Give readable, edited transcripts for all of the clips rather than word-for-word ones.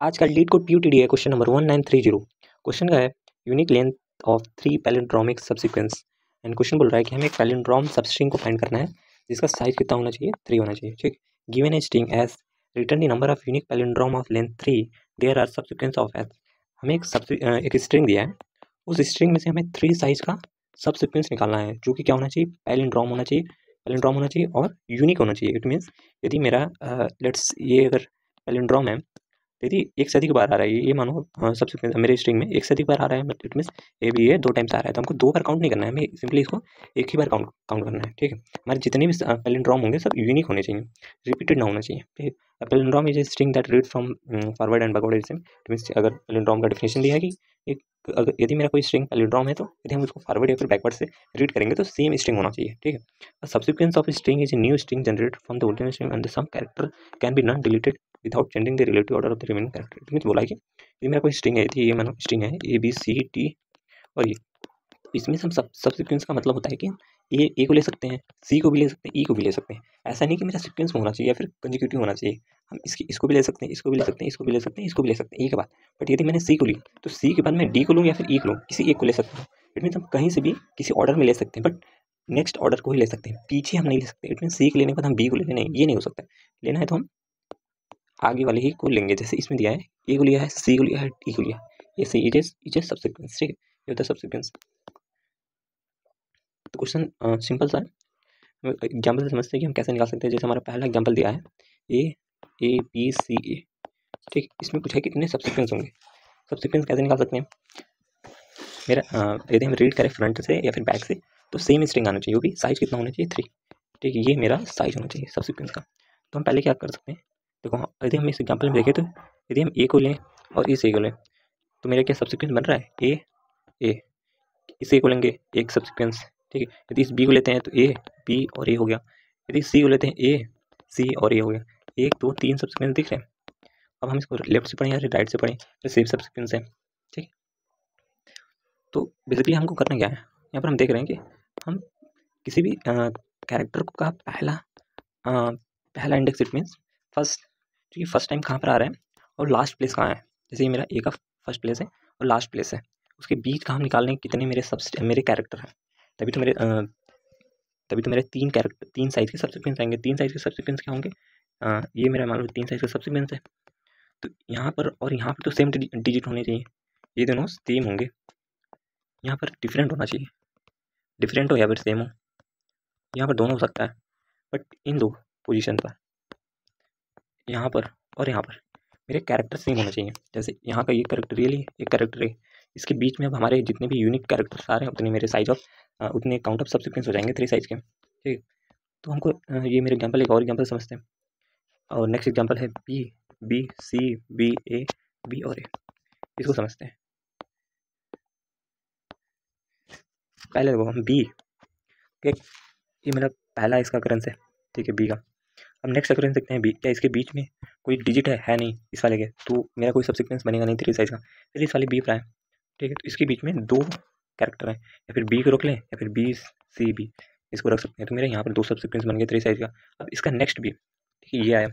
आज का leet code PUTD है क्वेश्चन नंबर 1930। क्वेश्चन का है unique length of 3 palindromic subsequence and question बोल रहा है कि हमें एक पैलिंड्रोम सबस्ट्रिंग को फाइंड करना है जिसका साइज कितना होना चाहिए 3 होना चाहिए। ठीक, given a string s return the number of unique palindrome of length 3 there are subsequence of s. हमें एक स्ट्रिंग दिया है, उस स्ट्रिंग में से हमें 3 साइज का सबसीक्वेंस निकालना है जो कि क्या होना चाहिए, पैलिंड्रोम होना चाहिए, पैलिंड्रोम होना चाहिए और यूनिक होना चाहिए। इट मीन्स यदि मेरा लेट्स ये अगर पैलिंड्रोम है, यदि एक से अधिक बार आ रहा है, ये मानो सबसे मेरे स्ट्रिंग में एक से अधिक बार आ रहा है, बट इट मीन्स ए भी ये 2 टाइम्स आ रहा है, तो हमको 2 बार काउंट नहीं करना है, हमें सिंपली इसको एक ही बार काउंट काउंट करना है। ठीक है, हमारे जितने भी पैलिंड्रोम होंगे सब यूनिक होने चाहिए, रिपीटेड ना होना चाहिए। ठीक है, palindrome is a string that read from forward and backward. It means अगर पैलिंड्रोम का डेफिनेशन दिया है कि एक अगर यदि मेरा कोई स्ट्रिंग पैलिंड्रोम है तो यदि हम उसको फॉरवर्ड या फिर बैकवर्ड से रीड करेंगे तो सेम स्ट्रिंग होना चाहिए। ठीक है, subsequence of string is a new string generated from the original string and some character can be not deleted without changing the relative order of the remaining character. It means बोला है कि ये मेरा कोई स्ट्रिंग है, ये मानो string है ABCD और ये, इसमें हम सब सीक्वेंस का मतलब होता है कि ए को ले सकते हैं, सी को भी ले सकते हैं, ई को भी ले सकते हैं। ऐसा नहीं कि मेरा सीक्वेंस में होना चाहिए या फिर कंजिक्यूटिव होना चाहिए, हम इसको भी ले सकते हैं, इसको भी ले सकते हैं, इसको भी ले सकते हैं, इसको भी ले सकते हैं एक के बाद। बट यदि मैंने सी को ली तो सी के बाद मैं डी को लूँ या फिर ई को लूँ, किसी एक को ले सकता हूँ। इट मीन्स हम कहीं से भी किसी ऑर्डर में ले सकते हैं, बट नेक्स्ट ऑर्डर को ही ले सकते हैं, पीछे हम नहीं ले सकते। इट मीन सी के लेने के बाद हम बी को ले लें, ये नहीं हो सकता। लेना है तो हम आगे वाले ही को लेंगे, जैसे इसमें दिया है ए को लिया है, सी को लिया है, डी को लिया है, ये सी इट इज सबसीक्वेंस। ठीक है, ये होता है सबसीक्वेंस। तो क्वेश्चन सिंपल सा है, एग्जाम्पल से समझते हैं कि हम कैसे निकाल सकते हैं। जैसे हमारा पहला एग्जाम्पल दिया है A B C A। ठीक, इसमें पूछा है कितने सबसीक्वेंस होंगे, सबसीक्वेंस कैसे निकाल सकते हैं। मेरा यदि हम रीड करें फ्रंट से या फिर बैक से तो सेम स्ट्रिंग आना चाहिए, वो भी साइज कितना होना चाहिए 3। ठीक है, ये मेरा साइज होना चाहिए सबसीक्वेंस का। तो हम पहले क्या कर सकते हैं, देखो यदि हम इस एग्जाम्पल में देखें तो यदि हम ए को लें और इस ए को लें तो मेरा क्या सबसीक्वेंस बन रहा है ए, इस ए को लेंगे एक सबसीक्वेंस। ठीक है, यदि इस बी को लेते हैं तो ए बी और ए हो गया, यदि सी को लेते हैं ए सी और ए हो गया, 1 2 3 सबसीक्वेंस दिख रहे हैं। अब हम इसको लेफ्ट से पढ़ें या राइट से पढ़ें तो सेम सबसीक्वेंस है। ठीक, तो बेसिकली हमको करना क्या है, यहाँ पर हम देख रहे हैं कि हम किसी भी कैरेक्टर का पहला इंडेक्स, इट मीन्स फर्स्ट, ठीक है, फर्स्ट टाइम कहाँ पर आ रहा है और लास्ट प्लेस कहाँ है। जैसे ये मेरा ए का फर्स्ट प्लेस है और लास्ट प्लेस है, उसके बीच का हम निकाल लें कितने मेरे कैरेक्टर हैं। तभी तो मेरे 3 साइज के सबसीक्वेंस आएंगे। 3 साइज के सबसीक्वेंस क्या होंगे, ये मेरा मान लो 3 साइज का सबसीक्वेंस है, तो यहाँ पर और यहाँ पर तो सेम डिजिट होने चाहिए, ये दोनों सेम होंगे। यहाँ पर डिफरेंट होना चाहिए, डिफरेंट हो या फिर सेम हो, यहाँ पर दोनों हो सकता है, बट इन 2 पोजीशन पर, यहाँ पर और यहाँ पर मेरे कैरेक्टर सेम होना चाहिए। जैसे यहाँ का ये कैरेक्टर रियली एक कैरेक्टर है, इसके बीच में अब हमारे जितने भी यूनिक कैरेक्टर्स आ रहे हैं उतने मेरे साइज ऑफ उतने काउंट ऑफ सबसीक्वेंस हो जाएंगे 3 साइज के। ठीक, तो हमको ये मेरे एग्जांपल एक और एग्जांपल समझते हैं। और नेक्स्ट एग्जांपल है B और A, इसको समझते हैं। पहले देखो हम B, ये मेरा पहला इसका अकरेंस है। ठीक है, B का। अब नेक्स्ट अकरेंस देखते हैं B, क्या इसके बीच में कोई डिजिट है नहीं इस वाले के, तो मेरा कोई सबसीक्वेंस बनेगा नहीं 3 साइज का। फिर इस वाले B प्राइम, ठीक है, तो इसके बीच में 2 कैरेक्टर हैं, या फिर B को रख लें या फिर BCB इसको रख सकते हैं, तो मेरे यहाँ पर 2 सबसीक्वेंस बन गए 3 साइज का। अब इसका नेक्स्ट B, ठीक है, ये आया,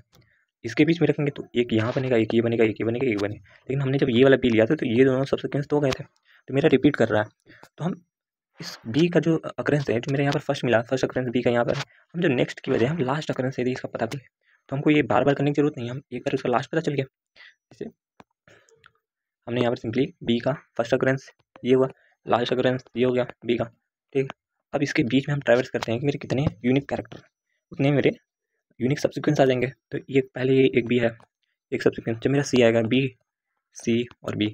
इसके बीच में रखेंगे तो एक यहाँ बनेगा, एक ये बनेगा, एक ये बनेगा, एक बनेगा। लेकिन हमने जब ये वाला B लिया था तो ये दोनों सबसीक्वेंस तो हो गए थे, तो मेरा रिपीट कर रहा है। तो हम इस B का जो अकरेंस है, जो मेरे यहाँ पर फर्स्ट मिला, फर्स्ट अकरेंस B का यहाँ पर, हम जो नेक्स्ट की वजह हम लास्ट अकरेंस यदि इसका पता करें तो हमको ये बार बार करने की जरूरत नहीं है, हम एक बार उसका लास्ट पता चल गया। जैसे हमने यहाँ पर सिंपली B का फर्स्ट अकरेंस ये हुआ, लास्ट अकरेंस ये हो गया B का। ठीक, अब इसके बीच में हम ट्रैवर्स करते हैं कि मेरे कितने यूनिक कैरेक्टर, उतने मेरे यूनिक सबसीक्वेंस आ जाएंगे। तो ये पहले ये एक B है, एक सबसीक्वेंस, जब मेरा C आएगा B C और B,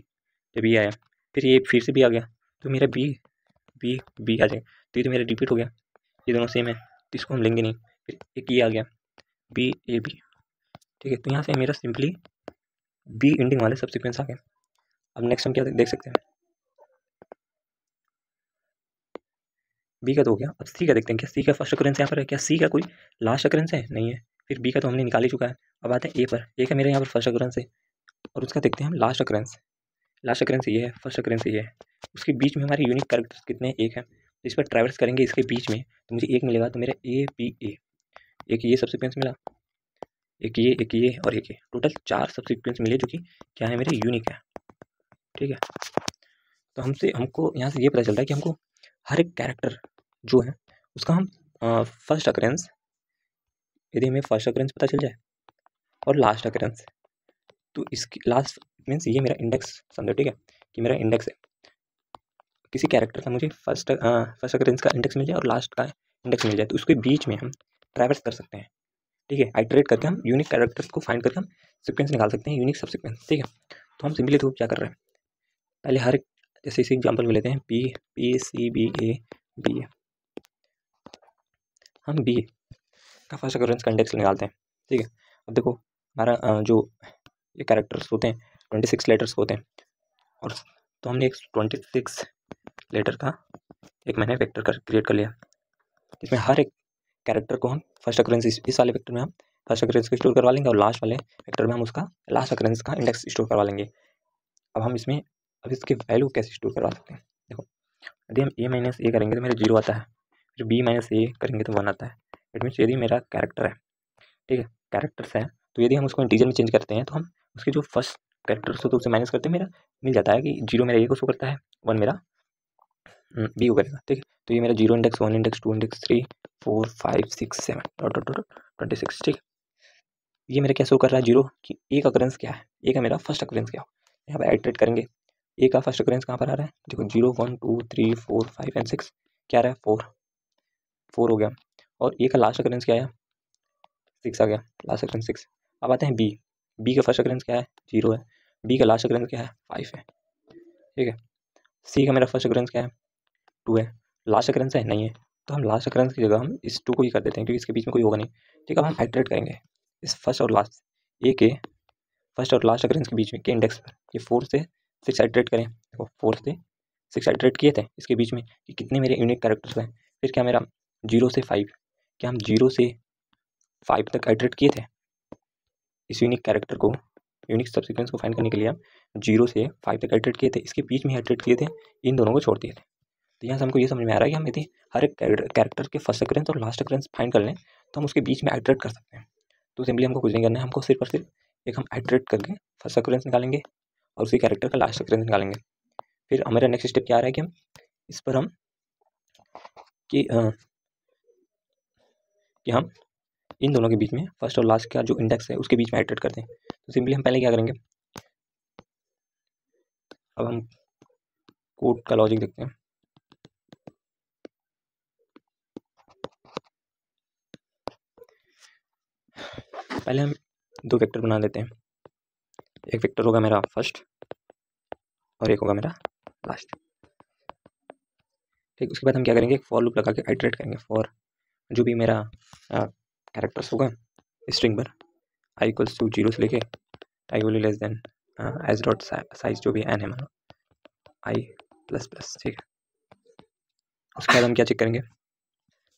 जब ये आया फिर ये फिर से B आ गया, तो मेरा B आ जाएगा, तो ये तो मेरा रिपीट हो गया, ये दोनों सेम है तो इसको हम लेंगे नहीं। फिर एक ये आ गया BAB। ठीक है, तो यहाँ से मेरा सिंपली B एंडिंग वाले सबसीक्वेंस आ गए। अब नेक्स्ट हम क्या देख सकते हैं, B का तो हो गया, अब C का देखते हैं, क्या C का फर्स्ट अकरेंस यहाँ पर है, क्या C का कोई लास्ट अकरेंस है, नहीं है। फिर B का तो हमने निकाल ही चुका है। अब आते हैं A पर, A का मेरे यहाँ पर फर्स्ट अकरेंस है और उसका देखते हैं हम लास्ट अकरेंस। लास्ट अकरेंस ये है, फर्स्ट अकरेंस ये है, उसके बीच में हमारे यूनिक कैरेक्टर्स कितने हैं, एक है। इस पर ट्रैवर्स करेंगे इसके बीच में तो मुझे एक मिलेगा, तो मेरा ABA, एक ये सबसीक्वेंस मिला, एक ये और एक ये, टोटल 4 सब सीक्वेंस मिले जो कि क्या है, मेरे यूनिक है। ठीक है, तो हमको यहाँ से ये पता चलता है कि हमको हर एक कैरेक्टर जो है उसका हम फर्स्ट अकरेंस, यदि हमें फर्स्ट अकरेंस पता चल जाए और लास्ट अकरेंस, तो इसकी लास्ट मीन्स ये मेरा इंडेक्स समझो। ठीक है, कि मेरा इंडेक्स है किसी कैरेक्टर का, मुझे फर्स्ट अकरेंस का इंडेक्स मिल जाए और लास्ट का इंडेक्स मिल जाए, तो उसके बीच में हम ट्रैवर्स कर सकते हैं। ठीक है, आइटरेट करके हम यूनिक कैरेक्टर्स को फाइंड करके हम सीक्वेंस निकाल सकते हैं, यूनिक सब सीक्वेंस। ठीक है, तो हम सिंपली तो क्या कर रहे हैं, पहले हर एक जैसे इसी एग्जाम्पल में लेते हैं PCBA, हम बी का फर्स्ट अकरेंस का इंडेक्स निकालते हैं। ठीक है, अब देखो हमारा जो ये कैरेक्टर्स होते हैं 26 लेटर्स होते हैं, और तो हमने एक 26 लेटर का एक मैंने वेक्टर क्रिएट कर लिया, इसमें हर एक कैरेक्टर को हम फर्स्ट अकरेंस इस वाले वेक्टर में हम फर्स्ट अकरेंस को स्टोर करवा लेंगे और लास्ट वाले वेक्टर में हम उसका लास्ट अकरेंस का इंडेक्स स्टोर करवा लेंगे। अब इसकी वैल्यू कैसे स्टोर करवा सकते हैं, देखो यदि हम A-A करेंगे तो मेरा 0 आता है, फिर B-A करेंगे तो 1 आता है। इट मीन्स यदि मेरा कैरेक्टर है, ठीक है, कैरेक्टर्स है, तो यदि हम उसको इंटीजर में चेंज करते हैं तो हम उसके जो फर्स्ट कैरेक्टर्स होते हैं उससे माइनस करते हैं, मेरा मिल जाता है कि 0 मेरा A को शो करता है, 1 मेरा B को करेगा। ठीक है, तो ये मेरा 0 इंडेक्स 1 इंडेक्स 2 इंडेक्स 3 4 5 6 7 डॉट 26। ठीक है, ये मेरा क्या शो कर रहा है 0 कि ए का अकरेंस क्या है, ए का मेरा फर्स्ट अकरेंस क्या हो। यहाँ पर आइटरेट करेंगे, ए का फर्स्ट अकरेंस कहाँ पर आ रहा है, देखो 0 1 2 3 4 5 एंड 6 क्या आ रहा है 4 हो गया, और ए का लास्ट अकरेंस क्या है 6 आ गया, लास्ट अकरेंस 6। अब आते हैं बी का फर्स्ट अकरेंस क्या है 0 है, बी का लास्ट अकरेंस क्या है 5 है। ठीक है, सी का मेरा फर्स्ट अकरेंस क्या है 2 है, लास्ट अकरेंस है नहीं है, तो हम लास्ट अकरेंस की जगह हम इस 2 को ही कर देते हैं क्योंकि इसके बीच में कोई होगा नहीं। ठीक है, अब हम आइटरेट करेंगे इस फर्स्ट और लास्ट ए के फर्स्ट और लास्ट अकरेंस के बीच में के इंडेक्स पर, ये 4 से 6 आइटरेट करें, देखो 4 से 6 आइटरेट किए थे इसके बीच में कि कितने मेरे यूनिक कैरेक्टर्स हैं। फिर क्या मेरा 0 से 5, क्या हम 0 से 5 तक आइटरेट किए थे इस यूनिक कैरेक्टर को, यूनिक सब सीक्वेंस को फाइंड करने के लिए हम 0 से 5 तक आइटरेट किए थे, इसके बीच में आइटरेट किए थे, इन दोनों को छोड़ दिए थे। तो यहाँ से हमको ये समझ में आ रहा है कि हम यदि हर एक कैरेक्टर के फर्स्ट अकरेंस और लास्ट अकरेंस फाइंड कर लें तो हम उसके बीच में आइटरेट कर सकते हैं। तो सिंपली हमको कुछ नहीं करना है, हमको सिर्फ और सिर्फ एक हम आइटरेट करके फर्स्ट अकरेंस निकालेंगे और उसी कैरेक्टर का लास्ट अकरेंस निकालेंगे। फिर हमारा नेक्स्ट स्टेप क्या आ रहा है कि हम इस पर हम कि हम इन दोनों के बीच में फर्स्ट और लास्ट का जो इंडेक्स है उसके बीच में आइटरेट करते हैं। तो सिंपली हम पहले क्या करेंगे, अब हम कोड का लॉजिक देखते हैं। पहले हम 2 वेक्टर बना लेते हैं, एक वेक्टर होगा मेरा फर्स्ट और एक होगा मेरा लास्ट। ठीक, उसके बाद हम क्या करेंगे, एक फॉर लूप लगा के आइटरेट करेंगे फॉर जो भी मेरा कैरेक्टर्स होगा स्ट्रिंग पर i इक्वल्स टू 0 से लेके i value less than s dot size जो भी n है मानो i प्लस प्लस। ठीक है, उसके बाद हम क्या चेक करेंगे,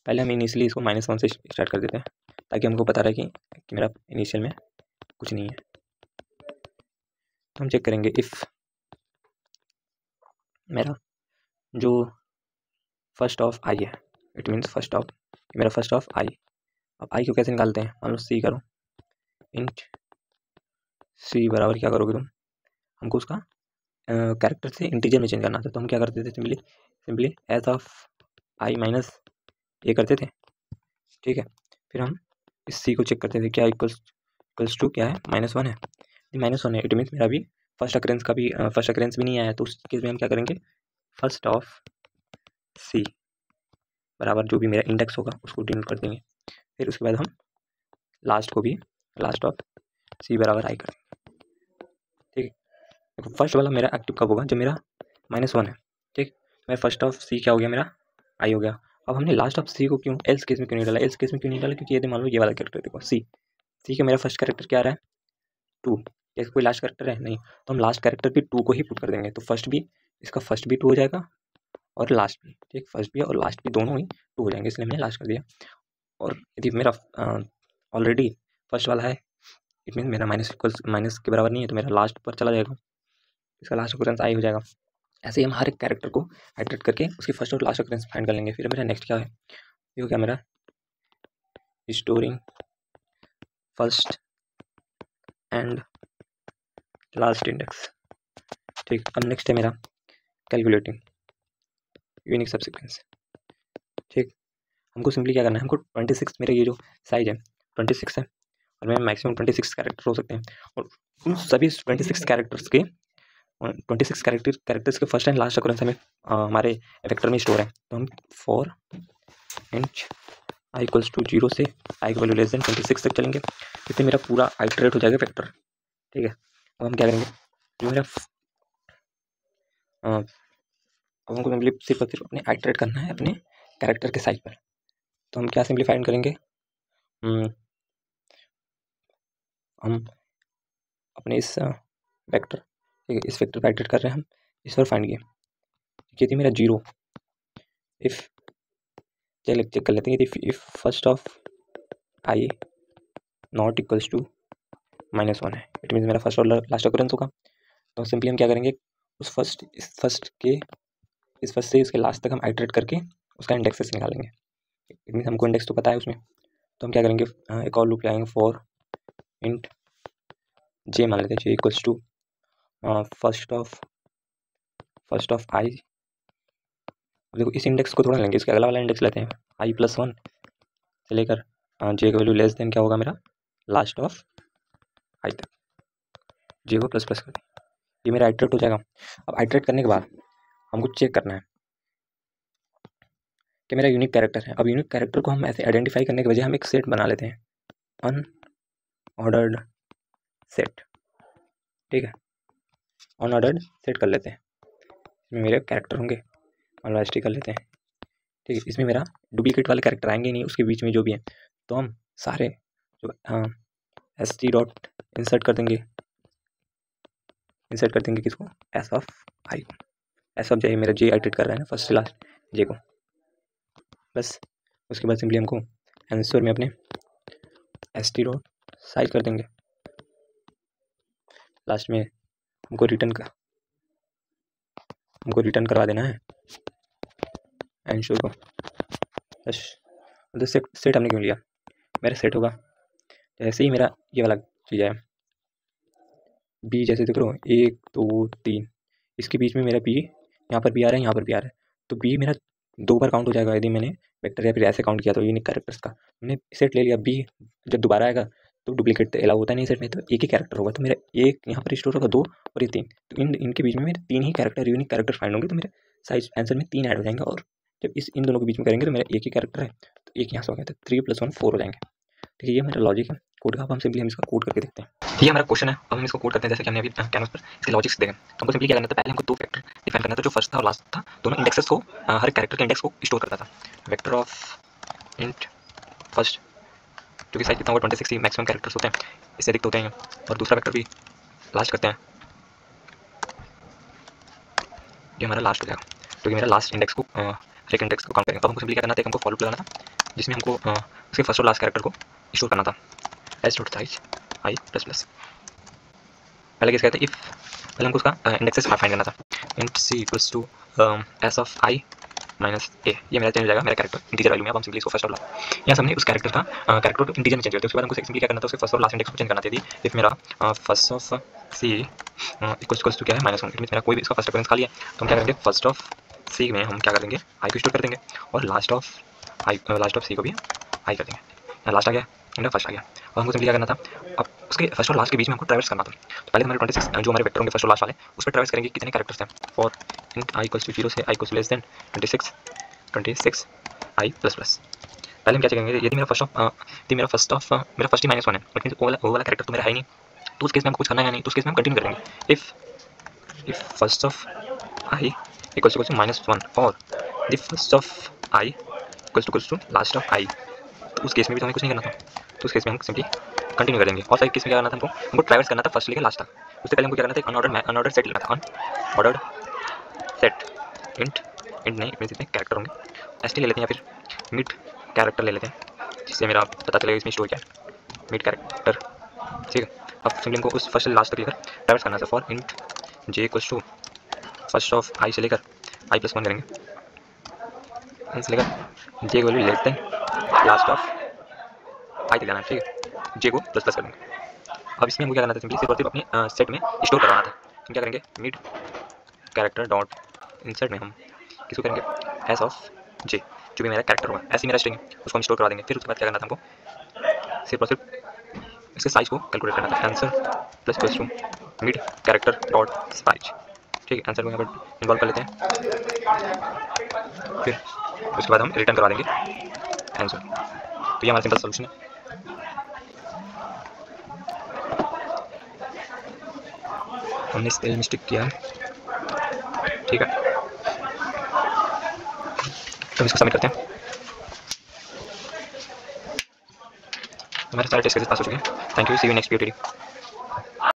पहले हम इनिशियली इसको -1 से स्टार्ट कर देते हैं ताकि हमको पता रहे कि मेरा इनिशियल में कुछ नहीं है। तो हम चेक करेंगे इफ़ मेरा जो फर्स्ट ऑफ आई है, इट मीन्स फर्स्ट ऑफ मेरा फर्स्ट ऑफ आई। अब आई को कैसे निकालते हैं, मान लो सी करो, इंट सी बराबर क्या करोगे तुम, हमको उसका कैरेक्टर से इंटीजर में चेंज करना था, तो हम क्या करते थे, simply s of i minus a करते थे। ठीक है, फिर हम इस सी को चेक करते थे, क्या इक्वल्स टू क्या है -1 है, -1 है, इट मीन्स मेरा भी फर्स्ट अकरेंस भी नहीं आया, तो उस केस में हम क्या करेंगे, फर्स्ट ऑफ सी बराबर जो भी मेरा इंडेक्स होगा उसको डिनोट कर देंगे। फिर उसके बाद हम लास्ट को भी लास्ट ऑफ सी बराबर आई करेंगे। ठीक है, देखो फर्स्ट वाला मेरा एक्टिव कब होगा, जब मेरा -1 है। ठीक, मेरा फर्स्ट ऑफ सी क्या हो गया, मेरा आई हो गया। अब हमने लास्ट ऑफ सी को क्यों एल्स केस में क्यों नहीं डाला, एल्स केस में क्यों नहीं डाला, क्योंकि यदि मान लो ये वाला कैरेक्टर देखो सी का मेरा फर्स्ट कैरेक्टर क्या आ रहा है 2, इसका कोई लास्ट कैरेक्टर है नहीं, तो हम लास्ट कैरेक्टर भी 2 को ही पुट कर देंगे, तो इसका फर्स्ट भी 2 हो जाएगा और लास्ट भी। ठीक, फर्स्ट भी और लास्ट भी दोनों ही 2 हो जाएंगे, इसलिए हमने लास्ट कर दिया। और यदि मेरा ऑलरेडी फर्स्ट वाला है, इट मीन मेरा माइनस के बराबर नहीं है, तो मेरा लास्ट पर चला जाएगा, इसका लास्ट अकरेंस आई हो जाएगा। ऐसे ही हम हर एक कैरेक्टर को आइटरेट करके उसकी फर्स्ट और लास्ट अकरेंस फाइंड कर लेंगे। फिर मेरा नेक्स्ट क्या है, ये हो गया मेरा storing first and last index. ठीक, अब नेक्स्ट है मेरा कैलकुलेटिंग यूनिक सबसीक्वेंस। ठीक, हमको सिंपली क्या करना है, हमको 26 मेरा ये जो साइज है 26 है और मैं मैक्सिमम 26 कैरेक्टर हो सकते हैं और उन सभी 26 कैरेक्टर्स के 26 कैरेक्टर्स के फर्स्ट एंड लास्ट अक्रेंस हमें हमारे वेक्टर में स्टोर है। तो हम for int i equals to 0 से आई की वैल्यू लेस देन 26 तक चलेंगे। इससे मेरा पूरा आइटरेट हो जाएगा वेक्टर। ठीक है, अब हम क्या करेंगे, जो मेरा अब हमको सिंपली सिर्फ और सिर्फ अपने आइटरेट करना है अपने कैरेक्टर के साइज पर। तो हम क्या सिंप्लीफाइंड करेंगे, हम अपने इस वेक्टर, ठीक है, इस वेक्टर पर आइटरेट कर रहे हैं हम, इस पर फाइंड किए, ये थी मेरा 0। इफ चेक कर लेते हैं, if first of i not equals to -1 है, इट मीन्स मेरा फर्स्ट और लास्ट अक्रेंस होगा। तो सिंपली हम क्या करेंगे, उस इस फर्स्ट से इसके लास्ट तक हम आइटरेट करके उसका इंडेक्सेस निकालेंगे। इट मीन्स हमको इंडेक्स तो पता है उसमें, तो हम क्या करेंगे, एक और लूप लगाएंगे फॉर इंट जे, मान लेते हैं जे इक्वल्स टू फर्स्ट ऑफ आई। देखो इस इंडेक्स को थोड़ा लेंगे, इसके अगला वाला इंडेक्स लेते हैं i+1 से लेकर जे का वैल्यू लेस देन क्या होगा मेरा लास्ट ऑफ आई तक, जे को प्लस प्लस कर दें, ये मेरा आइटरेट हो जाएगा। अब आइटरेट करने के बाद हमको चेक करना है कि मेरा यूनिक कैरेक्टर है। अब यूनिक कैरेक्टर को हम ऐसे आइडेंटिफाई करने के बजाय हम एक सेट बना लेते हैं, अनऑर्डर्ड सेट। ठीक है, अनऑर्डर्ड सेट कर लेते हैं, इसमें मेरे कैरेक्टर होंगे, अनलाइस्टिक कर लेते हैं। ठीक है, इसमें मेरा डुप्लीकेट वाले कैरेक्टर आएंगे नहीं, उसके बीच में जो भी है, तो हम सारे जो st डॉट इंसर्ट कर देंगे, किसको, एस ऑफ आई को। एस ऑफ जे मेरा जे आइटरेट कर रहा है ना फर्स्ट से लास्ट जे को, बस उसके बाद सिंपली हमको आंसर में अपने st डॉट साइज कर देंगे, लास्ट में हमको रिटर्न करवा देना है आंसर को। बस तो सेट हमने क्यों लिया, मेरा सेट होगा जैसे ही मेरा ये वाला चीज़ है बी, जैसे देख रहे हो 1 2 3, इसके बीच में मेरा बी यहाँ पर भी आ रहा है, यहाँ पर भी आ रहा है, तो बी मेरा 2 बार काउंट हो जाएगा यदि मैंने वेक्टर या फिर ऐसे काउंट किया तो यूनिक कैरेक्टर्स का। मैंने सेट ले लिया, बी जब दोबारा आएगा तो डुप्लीकेट अलाउ होता नहीं सेट में, तो एक ही कैरेक्टर होगा, तो मेरा एक यहाँ पर स्टोर होगा, 2 और ये 3, तो इनके बीच में मेरे 3 ही कैरेक्टर यूनिक कैरेक्टर फाइंड होंगे, तो मेरे साइज आंसर में 3 ऐड हो जाएंगे। और जब इन दोनों के बीच में करेंगे तो मेरा एक ही कैरेक्टर है, तो एक यहाँ से हो गया, तो 3 + 1 4 हो जाएंगे। ठीक है, ये मेरा लॉजिक है कोड का। अब हम इसका कोड करके देखते हैं। ये हमारा क्वेश्चन है, अब हम इसको कोड करते हैं जैसे कि हमने अभी कैनवस पर इसके लॉजिक्स देखे। तो हमको सिंपली क्या करना था, पहले हमको 2 वेक्टर डिफाइन करना था, जो फर्स्ट था और लास्ट था, दोनों इंडेक्सेस को हर कैरेक्टर के इंडेक्स को स्टोर करता था। वेक्टर ऑफ इंट फर्स्ट, जो कि साइज कितना होगा 26 ही मैक्सिमम कैरेक्टर्स होते हैं, इससे अधिक होते हैं, और दूसरा वेक्टर भी लास्ट करते हैं, ये हमारा लास्ट हो जाएगा, जो कि मेरा लास्ट इंडेक्स को हर एक इंडेक्स को काउंट करेंगे। तो हमको सिंपली क्या करना था, हमको फॉर लूप लगाना था जिसमें हमको उसके फर्स्ट और लास्ट कैरेक्टर को स्टोर करना था एस डॉट साइज आई प्लस प्लस। पहले कैसे कहते हैं, इफ पहले हमको उसका इंडेक्सेस फाइंड करना था, int c equals to s of i minus a, ये मेरा चेंज हो जाएगा मेरा कैरेक्टर इंटीजर वैल्यू में। अब हम सिंपली इसको फर्स्ट और लास्ट, यहाँ हमने उस कैरेक्टर का कैरेक्टर को इंटीजर में चेंज करते हैं, उसके बाद हमको सिंपली क्या करना था, उसके फर्स्ट और लास्ट इंडेक्स को चेंज करना था। इफ मेरा first of c equals to क्या है -1, इट मींस मेरा कोई भी इसका फर्स्ट अक्रेंस खाली है, तो हम क्या करेंगे, फर्स्ट ऑफ सी में हम क्या करेंगे, आई को स्टोर कर देंगे, और लास्ट ऑफ सी को भी आई कर देंगे। यहाँ लास्ट आ गया, फर्स्ट आ गया, और हमको सिंपली क्या करना था, अब उसके फर्स्ट और लास्ट के बीच में हमको ट्रैवर्स करना था। तो पहले हमारे 26 जो हमारे वेक्टर होंगे फर्स्ट और लास्ट वाले, उस पर ट्रैवर्स करेंगे कितने कैरेक्टर्स हैं, for int i equals to 0 से i equals less than 26 i plus plus. पहले हम क्या चेक करेंगे, यदि मेरा फर्स्ट ऑफ मेरा फर्स्ट ही -1 है, लेकिन वो वाला कैरेक्टर तो मेरा है ही नहीं, तो उस केस में हमको कुछ करना है नहीं, तो उस केस में हम कंटिन्यू करेंगे। If first of i equals to -1 और the first of i equals to last of i, तो उस केस में भी तो हमें कुछ नहीं करना था, तो उस केस में हम सिंपली कंटिन्यू करेंगे। और साइड केस में क्या करना था, हमको ट्रैवर्स करना था फर्स्ट लेके लास्ट तक। उससे पहले हमको क्या करना था, एक अनऑर्डर्ड सेट लेना था, अनऑर्डर्ड सेट इंट नहीं, इसमें कैरेक्टर होंगे, एस टी ले लेते हैं या फिर मिड कैरेक्टर ले लेते हैं, जिससे मेरा पता चलेगा इसमें स्टोर क्या है, मिड कैरेक्टर। ठीक है, अब सिंपली हमको उस फर्स्ट से लास्ट तक लेकर ट्रैवर्स करना था, for int j equals to first of i से लेकर आई प्लस 1 करेंगे, से लेकर जे की value less than last of i तक जाना है। ठीक है, जे को प्लस प्लस कर देंगे, अब इसमें हमको क्या करना था, सिंपली सिर्फ और सिर्फ अपने सेट में स्टोर करवाना था। हम क्या करेंगे, मिड कैरेक्टर डॉट इंसर्ट में हम किसको करेंगे, एस ऑफ जे, जो भी मेरा कैरेक्टर होगा, ऐसे मेरा स्ट्रिंग उसको हम स्टोर करवा देंगे। फिर उसके बाद क्या करना था हमको, सिर्फ और सिर्फ इसके साइज को कैलकुलेट करना था, answer plus plus two mid character dot size. ठीक है, आंसर को यहाँ पर इन्वॉल्व कर लेते हैं, फिर उसके बाद हम रिटर्न करवा देंगे आंसर। तो ये हमारा सिंपल सोल्यूशन है। हमने स्पेल मिस्टेक किया है, ठीक है, तो इसको सबमिट करते हैं। हमारे सारे टेस्ट केसेस पास हो चुके हैं। Thank you, see you next video.